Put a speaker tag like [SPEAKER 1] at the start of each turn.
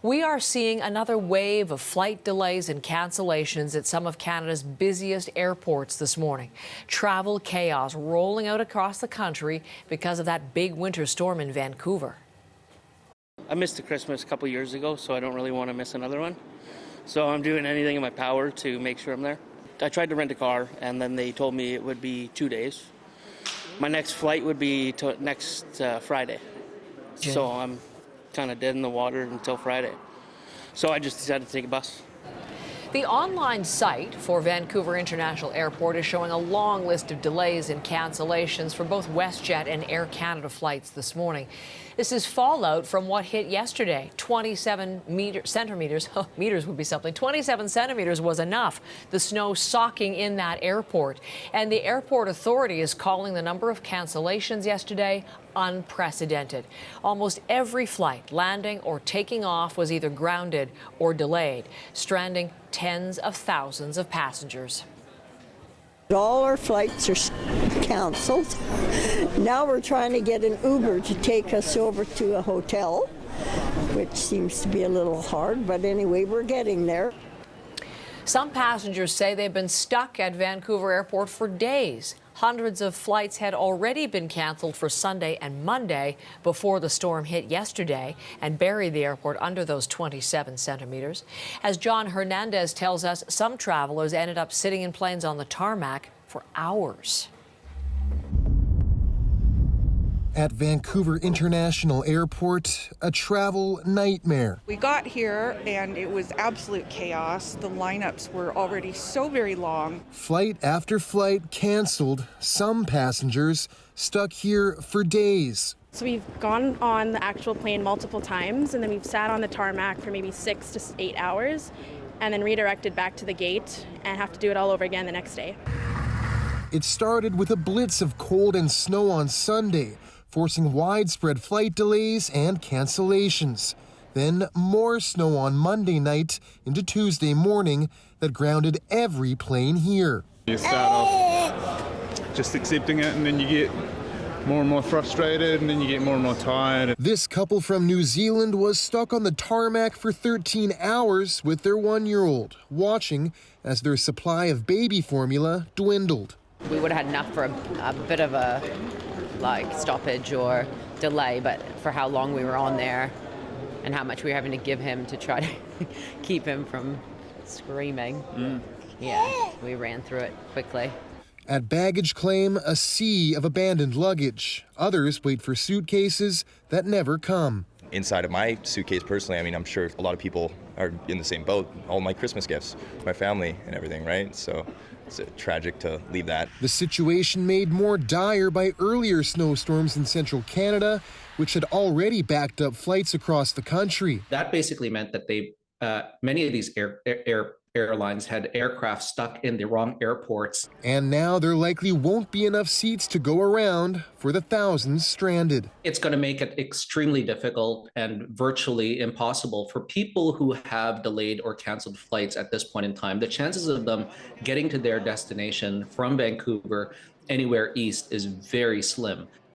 [SPEAKER 1] We are seeing another wave of flight delays and cancellations at some of Canada's busiest airports this morning. Travel chaos rolling out across the country because of that big winter storm in Vancouver.
[SPEAKER 2] I missed the Christmas a couple years ago, so I don't really want to miss another one. So I'm doing anything in my power to make sure I'm there. I tried to rent a car, and then they told me it would be 2 days. My next flight would be next Friday. So I'm kind of dead in the water until Friday. So I just decided to take a bus.
[SPEAKER 1] The online site for Vancouver International Airport is showing a long list of delays and cancellations for both WestJet and Air Canada flights this morning. This is fallout from what hit yesterday. 27 centimeters, meters would be something. 27 centimeters was enough. The snow socking in that airport. And the airport authority is calling the number of cancellations yesterday unprecedented. Almost every flight landing or taking off was either grounded or delayed, stranding tens of thousands of passengers.
[SPEAKER 3] All our flights are canceled. Now we're trying to get an Uber to take us over to a hotel, which seems to be a little hard, but anyway, we're getting there.
[SPEAKER 1] Some passengers say they've been stuck at Vancouver Airport for days. Hundreds of flights had already been canceled for Sunday and Monday before the storm hit yesterday and buried the airport under those 27 centimeters. As John Hernandez tells us, some travelers ended up sitting in planes on the tarmac for hours.
[SPEAKER 4] At Vancouver International Airport, a travel nightmare.
[SPEAKER 5] We got here and it was absolute chaos. The lineups were already so very long.
[SPEAKER 4] Flight after flight canceled, some passengers stuck here for days.
[SPEAKER 6] So we've gone on the actual plane multiple times, and then we've sat on the tarmac for maybe 6 to 8 hours and then redirected back to the gate and have to do it all over again the next day.
[SPEAKER 4] It started with a blitz of cold and snow on Sunday, forcing widespread flight delays and cancellations. Then more snow on Monday night into Tuesday morning that grounded every plane here.
[SPEAKER 7] You start off just accepting it, and then you get more and more frustrated, and then you get more and more tired.
[SPEAKER 4] This couple from New Zealand was stuck on the tarmac for 13 hours with their 1-year-old, watching as their supply of baby formula dwindled.
[SPEAKER 8] We would have had enough for a bit of a stoppage or delay, but for how long we were on there and how much we were having to give him to try to keep him from screaming. Yeah, we ran through it quickly.
[SPEAKER 4] At baggage claim, a sea of abandoned luggage. Others wait for suitcases that never come.
[SPEAKER 9] Inside of my suitcase personally, I mean, I'm sure a lot of people are in the same boat. All my Christmas gifts, my family and everything, right? So it's tragic to leave that.
[SPEAKER 4] The situation made more dire by earlier snowstorms in central Canada, which had already backed up flights across the country.
[SPEAKER 10] That basically meant that many of these airlines had aircraft stuck in the wrong airports.
[SPEAKER 4] And now there likely won't be enough seats to go around for the thousands stranded.
[SPEAKER 10] It's going to make it extremely difficult and virtually impossible for people who have delayed or canceled flights at this point in time. The chances of them getting to their destination from Vancouver anywhere east is very slim.